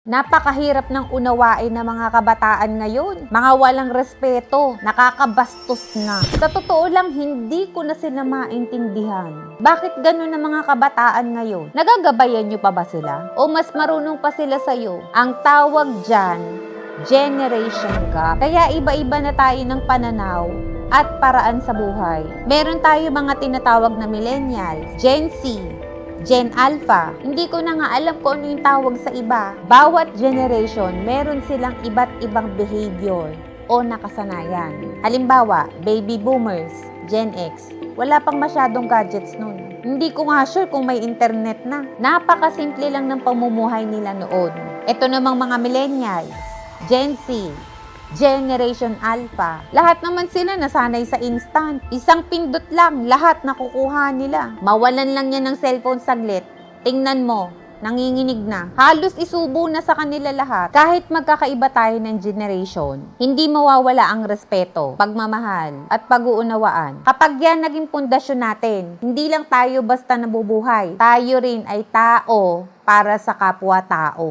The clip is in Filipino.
Napakahirap ng unawain ng mga kabataan ngayon. Mga walang respeto, nakakabastos na. Sa totoo lang, hindi ko na sila maintindihan. Bakit ganun ang mga kabataan ngayon? Nagagabayan nyo pa ba sila? O mas marunong pa sila sa'yo? Ang tawag dyan, generation gap. Kaya iba-iba na tayo ng pananaw at paraan sa buhay. Meron tayo mga tinatawag na millennials, Gen Z, Gen Alpha. Hindi ko na nga alam kung ano yung tawag sa iba. Bawat generation, meron silang iba't ibang behavior o nakasanayan. Halimbawa, baby boomers, Gen X. Wala pang masyadong gadgets nun. Hindi ko nga sure kung may internet na. Napakasimple lang ng pamumuhay nila noon. Ito namang mga millennials, Gen Z, Generation Alpha. Lahat naman sila nasanay sa instant. Isang pindot lang, lahat nakukuha nila. Mawalan lang yan ng cellphone saglit. Tingnan mo, nanginginig na. Halos isubo na sa kanila lahat. Kahit magkakaiba tayo ng generation, hindi mawawala ang respeto, pagmamahal, at pag-uunawaan. Kapag yan naging pundasyon natin, hindi lang tayo basta nabubuhay. Tayo rin ay tao para sa kapwa-tao.